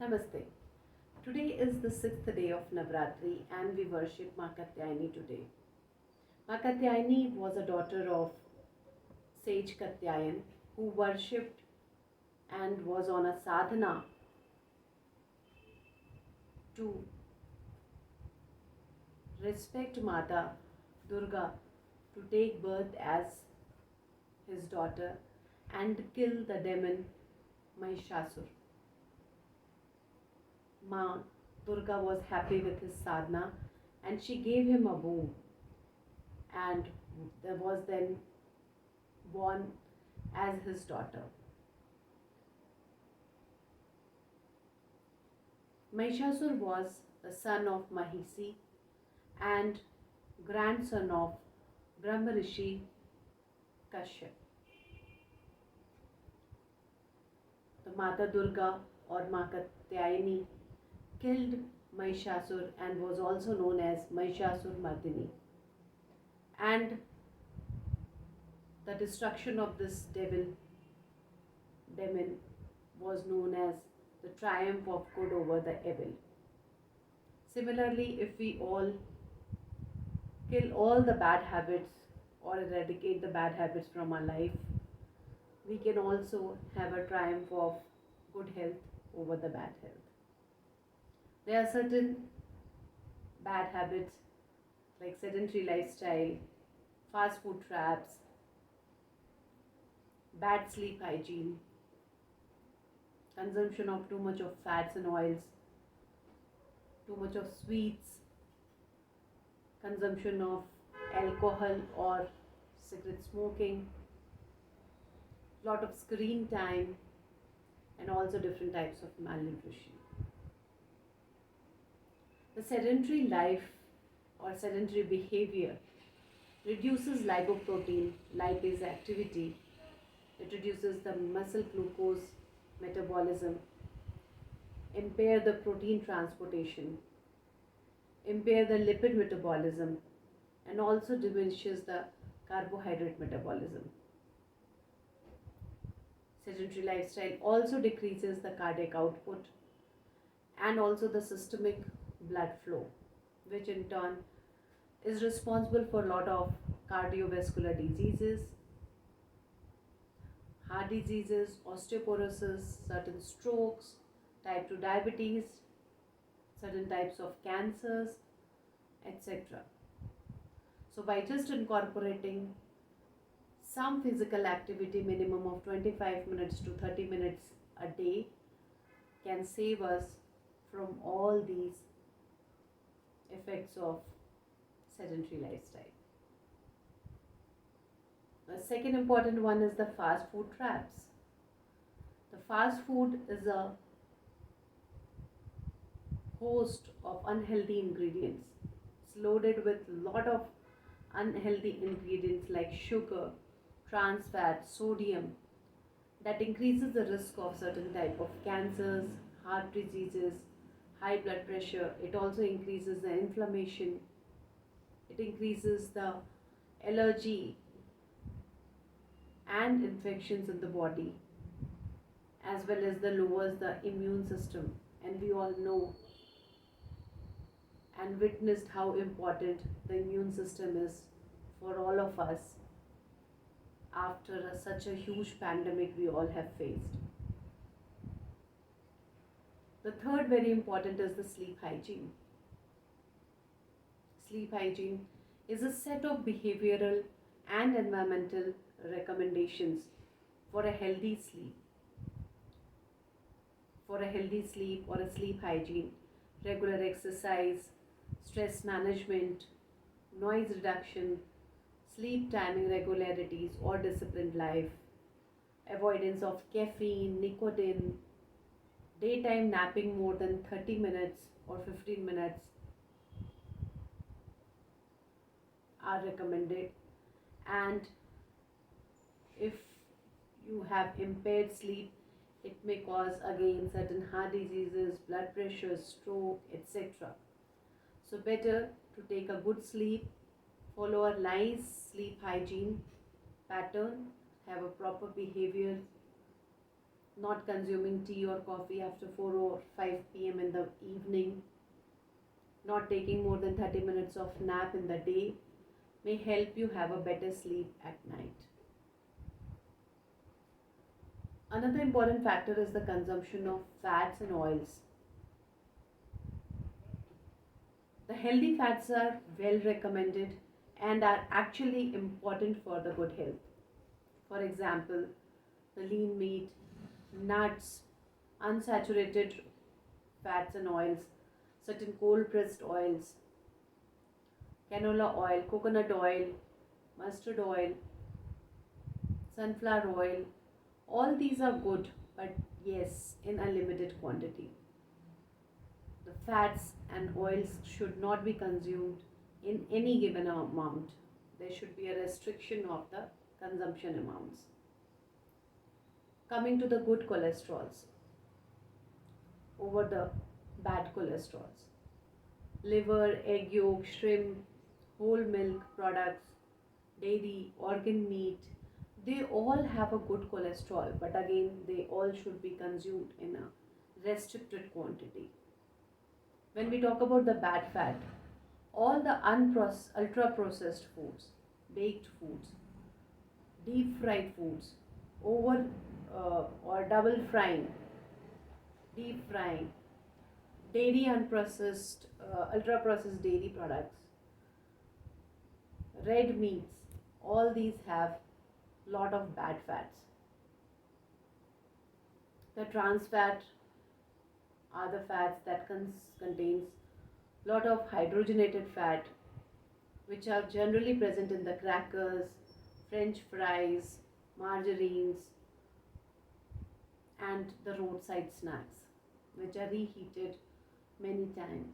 Namaste. Today is the sixth day of Navratri and we worship Ma Katyayani today. Ma Katyayani was a daughter of sage Katyayan who worshipped and was on a sadhana to respect Mata Durga, to take birth as his daughter and kill the demon Mahishasur. Ma Durga was happy with his sadhana and she gave him a bow, and there was then born as his daughter. Mahishasur was the son of Mahisi and grandson of Brahma Rishi Kashyap. The Mata Durga or Ma Katyayani killed Mahishasur and was also known as Mahishasur Mardini. And the destruction of this demon was known as the triumph of good over the evil. Similarly, if we all kill all the bad habits or eradicate the bad habits from our life, we can also have a triumph of good health over the bad health. There are certain bad habits like sedentary lifestyle, fast food traps, bad sleep hygiene, consumption of too much of fats and oils, too much of sweets, consumption of alcohol or cigarette smoking, lot of screen time, and also different types of malnutrition. The sedentary life or sedentary behavior reduces lipoprotein lipase activity. It reduces the muscle glucose metabolism, impair the protein transportation, impair the lipid metabolism, and also diminishes the carbohydrate metabolism. Sedentary lifestyle also decreases the cardiac output and also the systemic blood flow, which in turn is responsible for a lot of cardiovascular diseases, heart diseases, osteoporosis, certain strokes, type 2 diabetes, certain types of cancers, etc. So by just incorporating some physical activity, minimum of 25 minutes to 30 minutes a day, can save us from all these effects of sedentary lifestyle. The second important one is the fast food traps. The fast food is a host of unhealthy ingredients. It's loaded with a lot of unhealthy ingredients like sugar, trans fat, sodium, that increases the risk of certain type of cancers, heart diseases, high blood pressure. It also increases the inflammation. It increases the allergy and infections in the body, as well as the lowers the immune system. And we all know and witnessed how important the immune system is for all of us after such a huge pandemic we all have faced. The third very important is the sleep hygiene. Sleep hygiene is a set of behavioral and environmental recommendations for a healthy sleep. For a healthy sleep or a sleep hygiene, regular exercise, stress management, noise reduction, sleep timing regularities or disciplined life, avoidance of caffeine, nicotine, daytime napping more than 30 minutes or 15 minutes are recommended. And if you have impaired sleep, it may cause again certain heart diseases, blood pressure, stroke, etc. So better to take a good sleep, follow a nice sleep hygiene pattern, have a proper behavior not consuming tea or coffee after 4 or 5 p.m. in the evening, not taking more than 30 minutes of nap in the day may help you have a better sleep at night. Another important factor is the consumption of fats and oils. The healthy fats are well recommended and are actually important for the good health. For example, the lean meat, nuts, unsaturated fats and oils, certain cold pressed oils, canola oil, coconut oil, mustard oil, sunflower oil, all these are good, but yes, in a limited quantity. The fats and oils should not be consumed in any given amount. There should be a restriction of the consumption amounts. Coming to the good cholesterols over the bad cholesterols. Liver, egg yolk, shrimp, whole milk products, dairy, organ meat, they all have a good cholesterol, but again, they all should be consumed in a restricted quantity. When we talk about the bad fat, all the ultra processed foods, baked foods, deep fried foods, over or double frying, deep frying, dairy unprocessed, ultra processed dairy products, red meats, all these have lot of bad fats. The trans fat are the fats that contains lot of hydrogenated fat, which are generally present in the crackers, french fries, margarines, and the roadside snacks, which are reheated many times.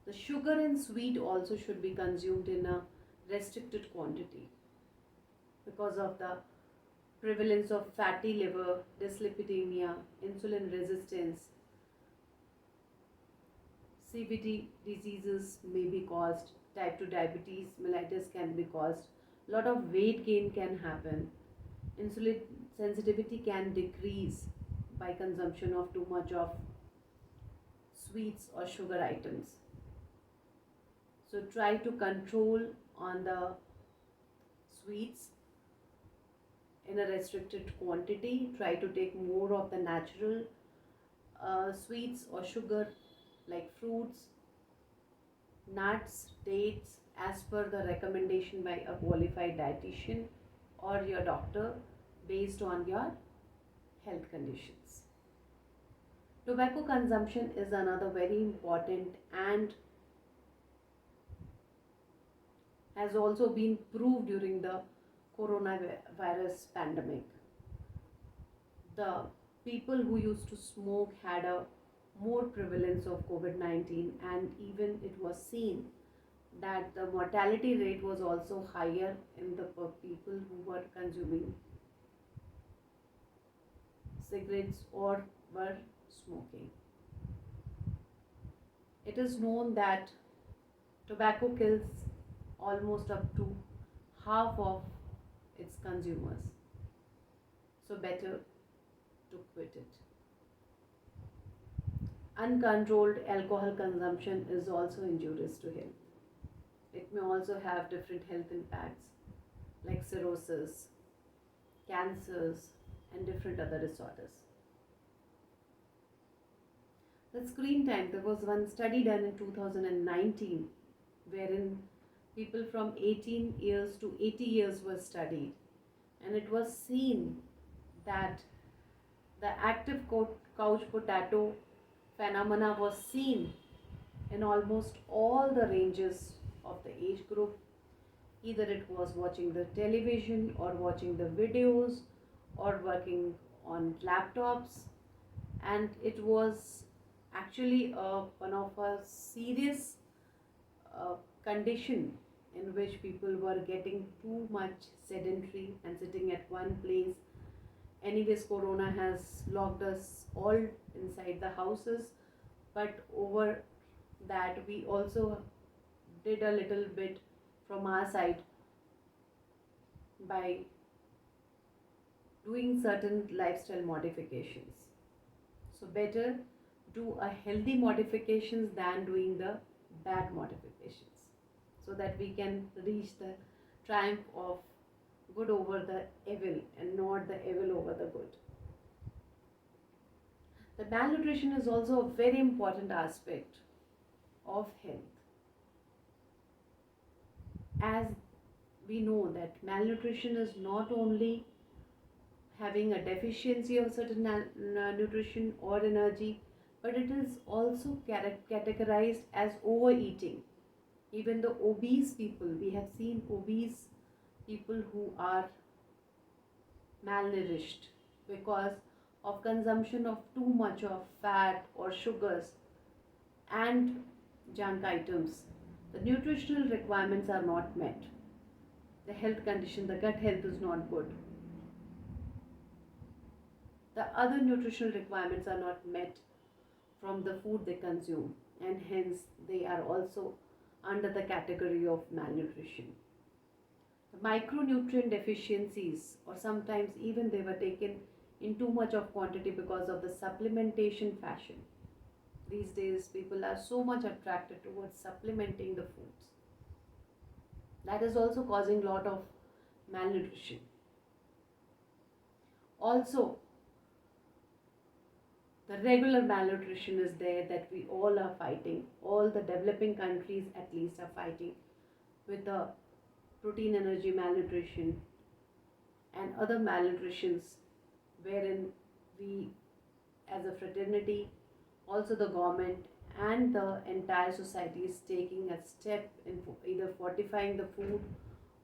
The sugar and sweet also should be consumed in a restricted quantity because of the prevalence of fatty liver, dyslipidemia, insulin resistance. CVD diseases may be caused, type 2 diabetes mellitus can be caused, lot of weight gain can happen, insulin sensitivity can decrease by consumption of too much of sweets or sugar items. So try to control on the sweets in a restricted quantity. Try to take more of the natural sweets or sugar like fruits, nuts, dates as per the recommendation by a qualified dietitian or your doctor based on your health conditions. Tobacco consumption is another very important and has also been proved during the coronavirus pandemic. The people who used to smoke had a more prevalence of COVID-19, and even it was seen that the mortality rate was also higher in the people who were consuming cigarettes or were smoking. It is known that tobacco kills almost up to half of its consumers. So better to quit it. Uncontrolled alcohol consumption is also injurious to health. It may also have different health impacts like cirrhosis, cancers, and different other disorders. The screen time, there was one study done in 2019 wherein people from 18 years to 80 years were studied, and it was seen that the active couch potato phenomena was seen in almost all the ranges of the age group. Either it was watching the television or watching the videos or working on laptops, and it was actually one of a serious condition in which people were getting too much sedentary and sitting at one place. Anyways, corona has locked us all inside the houses, but over that we also did a little bit from our side by doing certain lifestyle modifications. So better do a healthy modifications than doing the bad modifications, so that we can reach the triumph of good over the evil and not the evil over the good. The malnutrition is also a very important aspect of health, as we know that malnutrition is not only having a deficiency of certain nutrition or energy, but it is also categorized as overeating. Even the obese people, we have seen obese people who are malnourished because of consumption of too much of fat or sugars and junk items. The nutritional requirements are not met. The health condition, the gut health is not good. The other nutritional requirements are not met from the food they consume, and hence they are also under the category of malnutrition. The micronutrient deficiencies, or sometimes even they were taken in too much of quantity because of the supplementation fashion. These days people are so much attracted towards supplementing the foods. That is also causing a lot of malnutrition. Also, the regular malnutrition is there that we all are fighting. All the developing countries at least are fighting with the protein energy malnutrition and other malnutritions, wherein we as a fraternity, also the government and the entire society is taking a step in either fortifying the food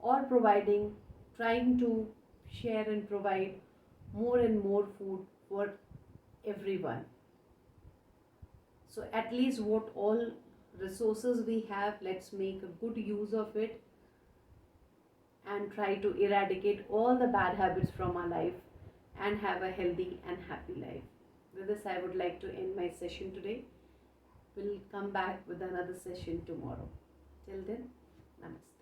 or providing, trying to share and provide more and more food for everyone. So at least what all resources we have, let's make a good use of it and try to eradicate all the bad habits from our life and have a healthy and happy life. With this, I would like to end my session today. We'll come back with another session tomorrow. Till then, namaste.